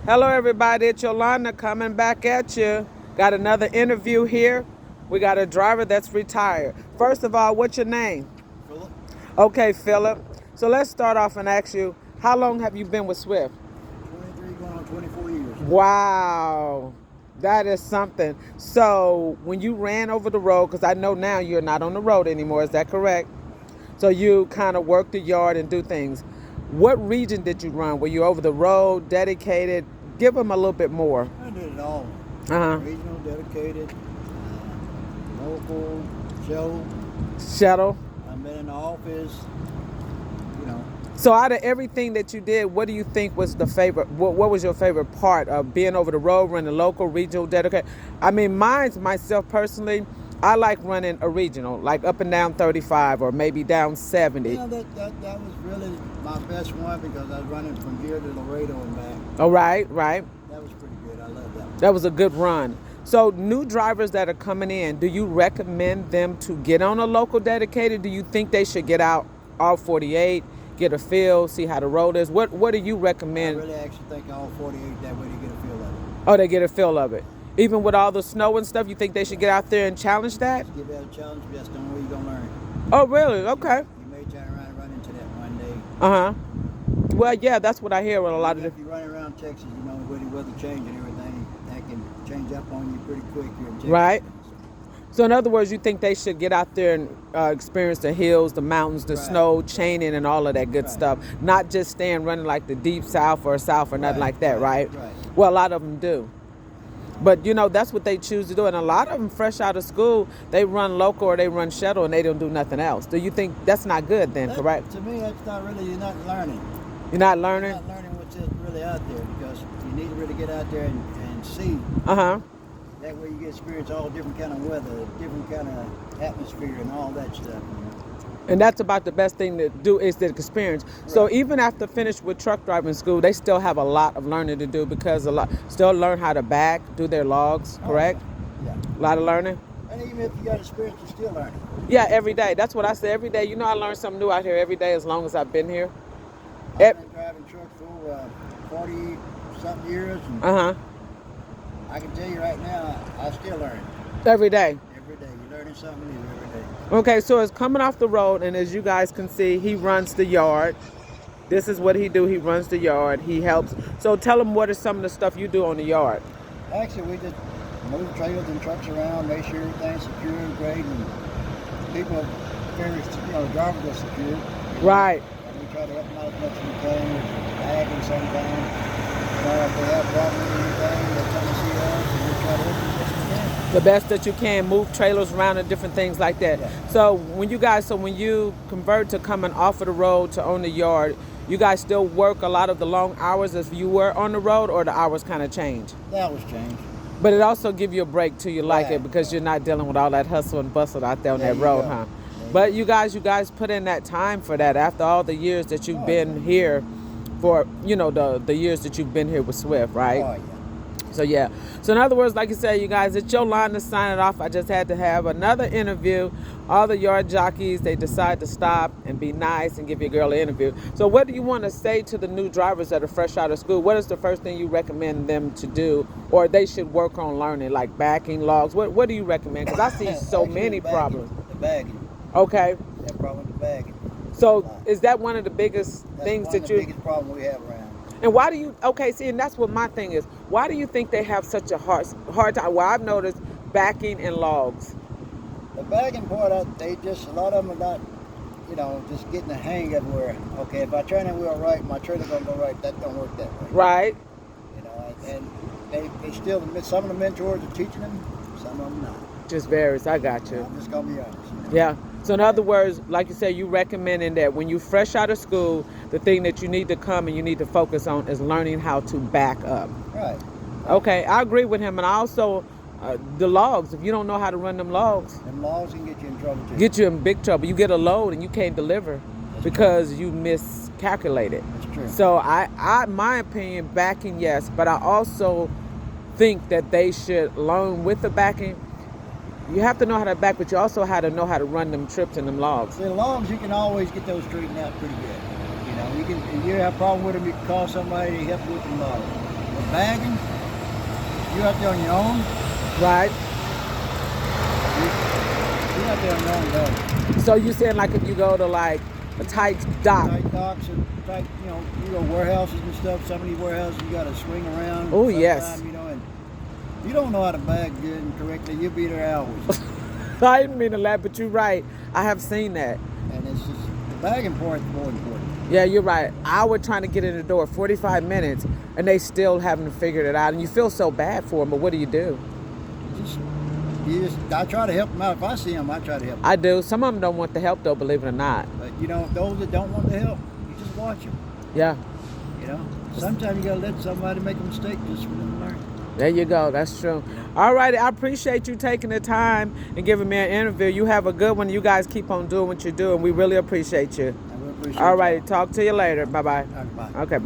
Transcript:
Hello, everybody. It's Yolanda coming back at you. Got another interview here. We got a driver that's retired. First of all, what's your name? Philip, Okay, Philip. So let's start off and ask you, how long have you been with Swift? 23 going on 24 years. Wow, that is something. So when you ran over the road, because I know now you're not on the road anymore, is that correct? So you kind of work the yard and do things. What region did you run? Were you over the road, dedicated? Give them a little bit more. I did it all. Uh-huh. Regional, dedicated, local, show. Shuttle. I've been in the office, you know. So out of everything that you did, what do you think was the favorite? What was your favorite part of being over the road, running local, regional, dedicated? I mean, myself personally, I like running a regional, like up and down 35 or maybe down 70. You know, that was really my best one because I was running from here to Laredo and back. Oh, right, right. That was pretty good. I love that one. That was a good run. So new drivers that are coming in, do you recommend them to get on a local dedicated? Do you think they should get out all 48, get a feel, see how the road is? What do you I recommend? really actually think all 48 that way to get a feel of it. Oh, they get a feel of it. Even with all the snow and stuff, you think they should get out there and challenge that? Give that a challenge, but that's the only way you're going to learn. Oh, really? Okay. You may turn around and run into that one day. Uh-huh. Well, yeah, that's what I hear with a lot of If you run around Texas, you know, with the weather change and everything, that can change up on you pretty quick here in Texas. Right. So in other words, you think they should get out there and experience the hills, the mountains, the Right. snow, chaining, and all of that good Right. stuff. Not just staying running like the deep south or nothing like that, right? Right. Well, a lot of them do. But, you know, that's what they choose to do. And a lot of them, fresh out of school, they run local or they run shuttle and they don't do nothing else. Do you think that's not good then, correct? To me, that's not really, you're not learning. You're not You're learning? not learning what's really out there because you need to really get out there and see. Uh-huh. That way you get experience all different kind of weather, different kind of atmosphere and all that stuff. You know? And that's about the best thing to do is the experience. So Right. even after finish with truck driving school, they still have a lot of learning to do because still learn how to back, do their logs, correct? Yeah. A lot of learning. And even if you got experience, you're still learning. Yeah, every day. That's what I say every day. You know, I learn something new out here every day as long as I've been here. I've been driving trucks for 40 something years, and Uh-huh. I can tell you right now, I still learn Every day. every day. You're learning something new every day. Okay, so it's coming off the road, and as you guys can see, he runs the yard. This is what he do. He runs the yard. He helps. So tell him what is some of the stuff you do on the yard. Actually, we just move trailers and trucks around, make sure everything's secure and great, and people are very, the drivers are secure. Right. And we try to help them out as much as we can, bagging sometimes. If they have problems with anything, they come and see us, and we try to help them as best we can. The best that you can, move trailers around and different things like that. Yeah. So when you convert to coming off of the road to own the yard, you guys still work a lot of the long hours as you were on the road, or the hours kind of change? That was changed. But it also give you a break too. You like Right. it because you're not dealing with all that hustle and bustle out there on There that you road, go. huh? There you But go. you guys put in that time for that after all the years that you've Oh, been yeah. here for, the years that you've been here with Swift, right? Oh, yeah. So yeah. So in other words, like you said, you guys, it's Yolanda signing off. I just had to have another interview. All the yard jockeys, they decide to stop and be nice and give your girl an interview. So what do you want to say to the new drivers that are fresh out of school? What is the first thing you recommend them to do, or they should work on learning, like backing logs? What do you recommend? Because I see so Actually, many the bagging- problems. The bagging. Okay. That problem with the bagging. So is that one of the biggest That's things one that of the you? biggest problem we have around. And why do you? Okay, see, and that's what my thing is. Why do you think they have such a hard time? Well, I've noticed backing and logs. The bagging part, a lot of them are not, just getting the hang of where, okay, if I turn that wheel right, my trailer gonna go right. That don't work that way. Right. And they still, some of the mentors are teaching them, some of them not. Just varies. I got you. I'm just gonna be honest. Yeah. So in other words, like you said, you recommending that when you fresh out of school, the thing that you need to come and you need to focus on is learning how to back up. Right. Okay, I agree with him, and I also the logs. If you don't know how to run them logs, Them laws can get you in trouble too. get you in big trouble. You get a load and you can't deliver because you miscalculated. That's true. So my opinion, backing yes, but I also think that they should learn with the backing. You have to know how to back, but you also have to know how to run them trips and them logs. See, the logs, you can always get those straightened out pretty good. You can, if you have a problem with them, you can call somebody to help you with the logs. With bagging, you out there on your own. Right. You out there on your own, though. So you saying like if you go to like a tight dock? Tight docks and tight, you go warehouses and stuff. Some of these warehouses you got to swing around. Oh, yes. sometime, and you don't know how to bag good and correctly, you'll be there hours. I didn't mean to laugh, but you're right. I have seen that. And it's just the bagging part is more important. Yeah, you're right. I was trying to get in the door 45 minutes, and they still haven't figured it out. And you feel so bad for them, but what do? I try to help them out. If I see them, I try to help them. I do. Some of them don't want the help, though, believe it or not. But those that don't want the help, you just watch them. Yeah. Sometimes you gotta let somebody make a mistake just for them to learn. There you go. That's true. All righty. I appreciate you taking the time and giving me an interview. You have a good one. You guys keep on doing what you do, and we really appreciate you. I will appreciate All y'all. righty. Talk to you later. Bye-bye. All right, bye. Okay, bye.